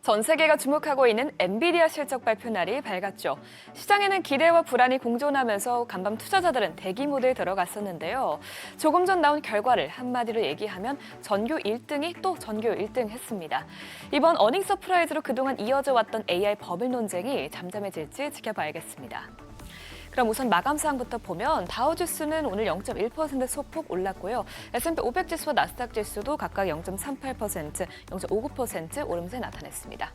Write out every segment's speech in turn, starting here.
전 세계가 주목하고 있는 엔비디아 실적 발표 날이 밝았죠. 시장에는 기대와 불안이 공존하면서 간밤 투자자들은 대기 모드에 들어갔었는데요. 조금 전 나온 결과를 한마디로 얘기하면 전교 1등이 또 전교 1등 했습니다. 이번 어닝 서프라이즈로 그동안 이어져 왔던 AI 버블 논쟁이 잠잠해질지 지켜봐야겠습니다. 그럼 우선 마감 사항부터 보면 다우지수는 오늘 0.1% 소폭 올랐고요. S&P 500 지수와 나스닥 지수도 각각 0.38%, 0.59% 오름세 나타냈습니다.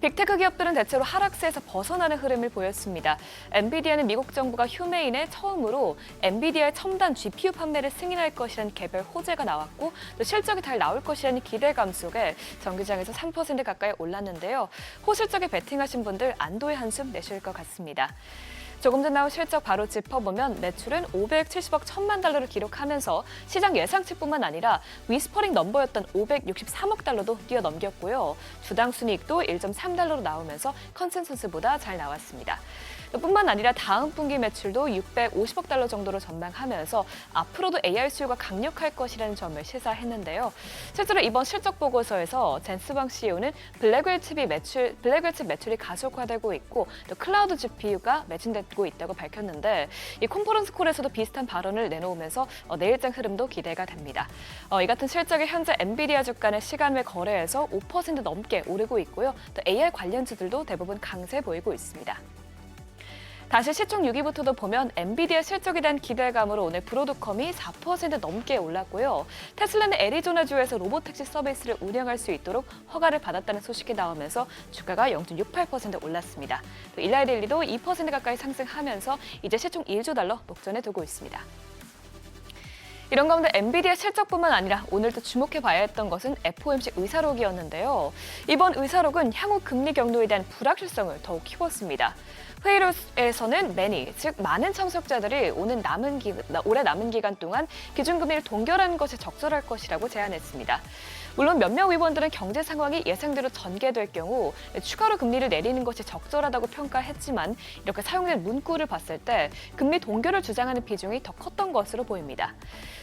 빅테크 기업들은 대체로 하락세에서 벗어나는 흐름을 보였습니다. 엔비디아는 미국 정부가 휴메인에 처음으로 엔비디아의 첨단 GPU 판매를 승인할 것이라는 개별 호재가 나왔고 또 실적이 잘 나올 것이라는 기대감 속에 전기장에서 3% 가까이 올랐는데요. 호실적에 베팅하신 분들 안도의 한숨 내쉴 것 같습니다. 조금 전 나온 실적 바로 짚어보면 매출은 570억 1천만 달러를 기록하면서 시장 예상치뿐만 아니라 위스퍼링 넘버였던 563억 달러도 뛰어넘겼고요. 주당 순이익도 1.3달러로 나오면서 컨센서스보다 잘 나왔습니다. 뿐만 아니라 다음 분기 매출도 650억 달러 정도로 전망하면서 앞으로도 AI 수요가 강력할 것이라는 점을 시사했는데요. 실제로 이번 실적 보고서에서 젠스왕 CEO는 블랙웰 칩 매출이 가속화되고 있고 또 클라우드 GPU가 매진되고 있다고 밝혔는데 이 컨퍼런스 콜에서도 비슷한 발언을 내놓으면서 내일장 흐름도 기대가 됩니다. 이 같은 실적이 현재 엔비디아 주가는 시간외 거래에서 5% 넘게 오르고 있고요. 또 AI 관련주들도 대부분 강세 보이고 있습니다. 다시 시총 6위부터도 보면 엔비디아 실적에 대한 기대감으로 오늘 브로드컴이 4% 넘게 올랐고요. 테슬라는 애리조나주에서 로보택시 서비스를 운영할 수 있도록 허가를 받았다는 소식이 나오면서 주가가 0.68% 올랐습니다. 또 일라이릴리도 2% 가까이 상승하면서 이제 시총 1조 달러 목전에 두고 있습니다. 이런 가운데 엔비디아 실적뿐만 아니라 오늘 또 주목해봐야 했던 것은 FOMC 의사록이었는데요. 이번 의사록은 향후 금리 경로에 대한 불확실성을 더욱 키웠습니다. 회의록에서는 즉 많은 참석자들이 올해 남은 기간 동안 기준금리를 동결하는 것이 적절할 것이라고 제안했습니다. 물론 몇몇 의원들은 경제 상황이 예상대로 전개될 경우 추가로 금리를 내리는 것이 적절하다고 평가했지만 이렇게 사용된 문구를 봤을 때 금리 동결을 주장하는 비중이 더 컸던 것으로 보입니다.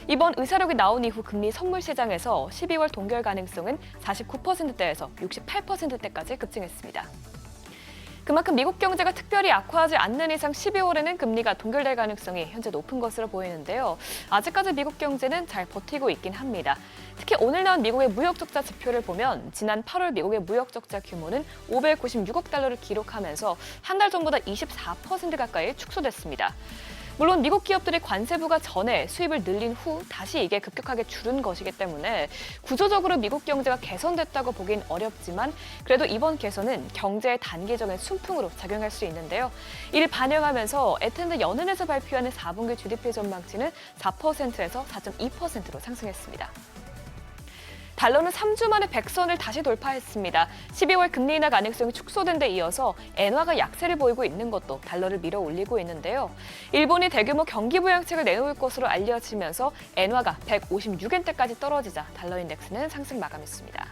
이번 의사록이 나온 이후 금리 선물 시장에서 12월 동결 가능성은 49%대에서 68%대까지 급증했습니다. 그만큼 미국 경제가 특별히 악화하지 않는 이상 12월에는 금리가 동결될 가능성이 현재 높은 것으로 보이는데요. 아직까지 미국 경제는 잘 버티고 있긴 합니다. 특히 오늘 나온 미국의 무역 적자 지표를 보면 지난 8월 미국의 무역 적자 규모는 596억 달러를 기록하면서 한 달 전보다 24% 가까이 축소됐습니다. 물론 미국 기업들이 관세 부과 전에 수입을 늘린 후 다시 이게 급격하게 줄은 것이기 때문에 구조적으로 미국 경제가 개선됐다고 보긴 어렵지만 그래도 이번 개선은 경제의 단기적인 순풍으로 작용할 수 있는데요. 이를 반영하면서 애틀랜타 연은에서 발표하는 4분기 GDP 전망치는 4%에서 4.2%로 상승했습니다. 달러는 3주 만에 100선을 다시 돌파했습니다. 12월 금리 인하 가능성이 축소된 데 이어서 엔화가 약세를 보이고 있는 것도 달러를 밀어 올리고 있는데요. 일본이 대규모 경기 부양책을 내놓을 것으로 알려지면서 엔화가 156엔대까지 떨어지자 달러 인덱스는 상승 마감했습니다.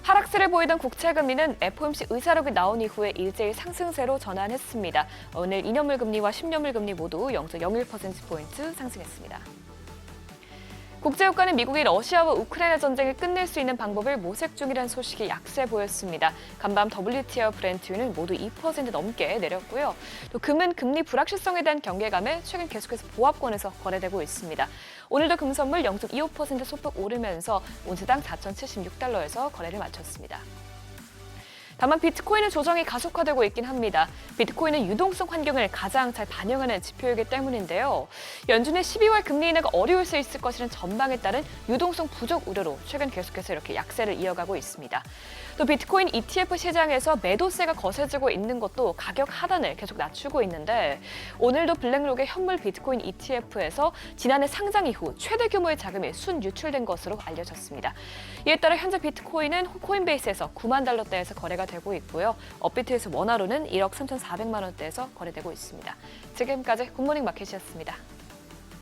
하락세를 보이던 국채금리는 FOMC 의사록이 나온 이후에 일제히 상승세로 전환했습니다. 오늘 2년물 금리와 10년물 금리 모두 0.01%포인트 상승했습니다. 국제유가는 미국이 러시아와 우크라이나 전쟁을 끝낼 수 있는 방법을 모색 중이라는 소식이 약세 보였습니다. 간밤 WTI와 브렌트유는 모두 2% 넘게 내렸고요. 또 금은 금리 불확실성에 대한 경계감에 최근 계속해서 보합권에서 거래되고 있습니다. 오늘도 금선물 0.25% 소폭 오르면서 온스당 4,076달러에서 거래를 마쳤습니다. 다만 비트코인은 조정이 가속화되고 있긴 합니다. 비트코인은 유동성 환경을 가장 잘 반영하는 지표이기 때문인데요. 연준의 12월 금리 인하가 어려울 수 있을 것이라는 전망에 따른 유동성 부족 우려로 최근 계속해서 이렇게 약세를 이어가고 있습니다. 또 비트코인 ETF 시장에서 매도세가 거세지고 있는 것도 가격 하단을 계속 낮추고 있는데 오늘도 블랙록의 현물 비트코인 ETF에서 지난해 상장 이후 최대 규모의 자금이 순유출된 것으로 알려졌습니다. 이에 따라 현재 비트코인은 코인베이스에서 9만 달러대에서 거래가 되고 있고요. 업비트에서 원화로는 1억 3,400만 원대에서 거래되고 있습니다. 지금까지 굿모닝 마켓이었습니다.